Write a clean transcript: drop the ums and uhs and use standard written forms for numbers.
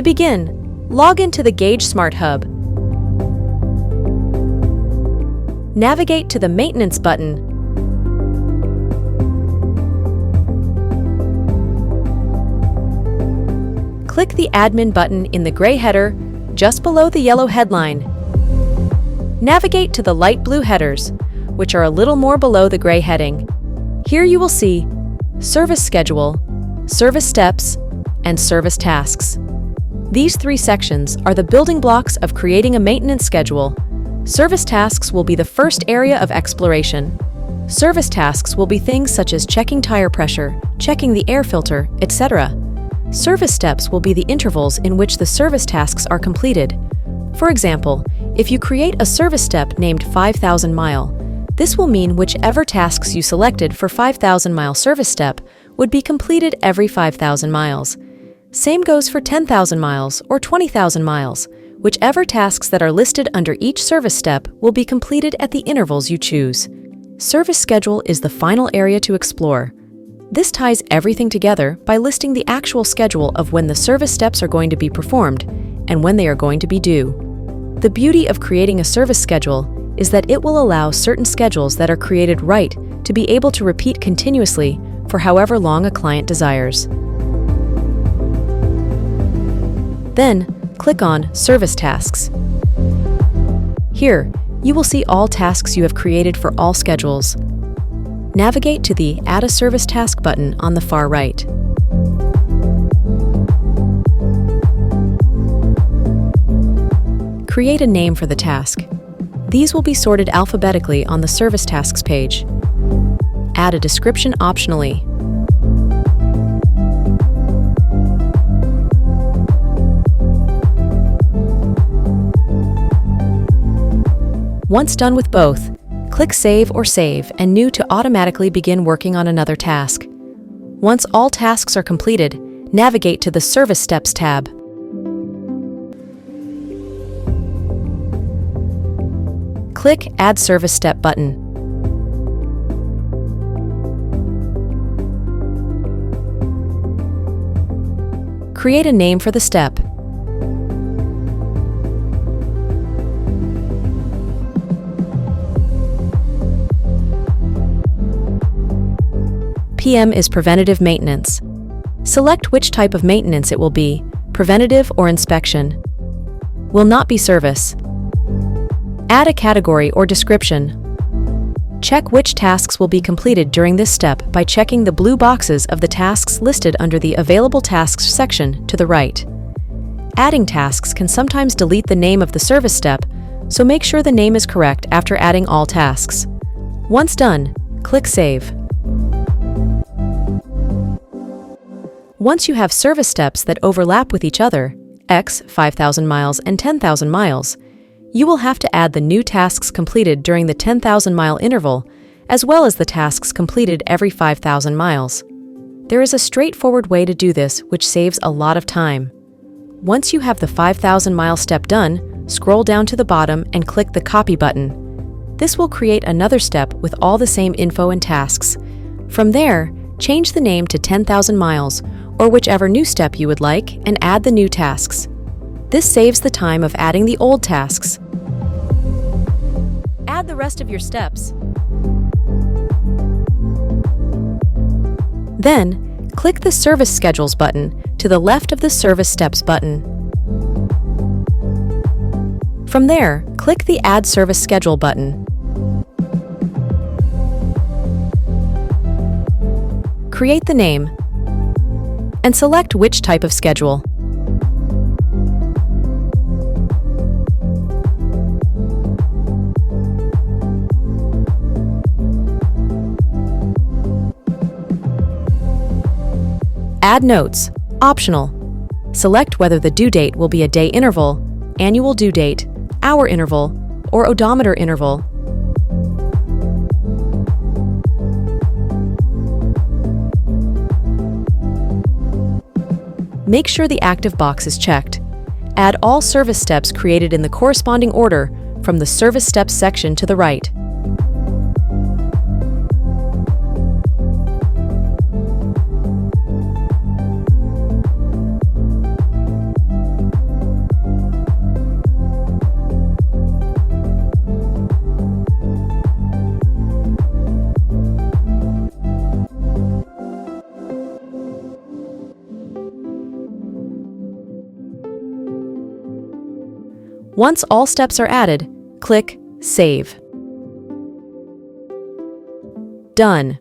To begin, log into the Gauge Smart Hub. Navigate to the Maintenance button. Click the Admin button in the gray header just below the yellow headline. Navigate to the light blue headers, which are a little more below the gray heading. Here you will see Service Schedule, Service Steps, and Service Tasks. These three sections are the building blocks of creating a maintenance schedule. Service tasks will be the first area of exploration. Service tasks will be things such as checking tire pressure, checking the air filter, etc. Service steps will be the intervals in which the service tasks are completed. For example, if you create a service step named 5,000 mile, this will mean whichever tasks you selected for 5,000 mile service step would be completed every 5,000 miles. Same goes for 10,000 miles or 20,000 miles. Whichever tasks that are listed under each service step will be completed at the intervals you choose. Service schedule is the final area to explore. This ties everything together by listing the actual schedule of when the service steps are going to be performed and when they are going to be due. The beauty of creating a service schedule is that it will allow certain schedules that are created right to be able to repeat continuously for however long a client desires. Then, click on Service Tasks. Here, you will see all tasks you have created for all schedules. Navigate to the Add a Service Task button on the far right. Create a name for the task. These will be sorted alphabetically on the Service Tasks page. Add a description optionally. Once done with both, click Save or Save and New to automatically begin working on another task. Once all tasks are completed, navigate to the Service Steps tab. Click Add Service Step button. Create a name for the step. PM is preventative maintenance. Select which type of maintenance it will be, preventative or inspection. Will not be service. Add a category or description. Check which tasks will be completed during this step by checking the blue boxes of the tasks listed under the Available Tasks section to the right. Adding tasks can sometimes delete the name of the service step, so make sure the name is correct after adding all tasks. Once done, click Save. Once you have service steps that overlap with each other, X 5,000 miles and 10,000 miles, you will have to add the new tasks completed during the 10,000 mile interval, as well as the tasks completed every 5,000 miles. There is a straightforward way to do this which saves a lot of time. Once you have the 5,000 mile step done, scroll down to the bottom and click the Copy button. This will create another step with all the same info and tasks. From there, change the name to 10,000 miles, or whichever new step you would like, and add the new tasks. This saves the time of adding the old tasks. Add the rest of your steps. Then, click the Service Schedules button to the left of the Service Steps button. From there, click the Add Service Schedule button. Create the name and select which type of schedule. Add notes, optional. Select whether the due date will be a day interval, annual due date, hour interval, or odometer interval. Make sure the active box is checked. Add all service steps created in the corresponding order from the Service Steps section to the right. Once all steps are added, click Save. Done.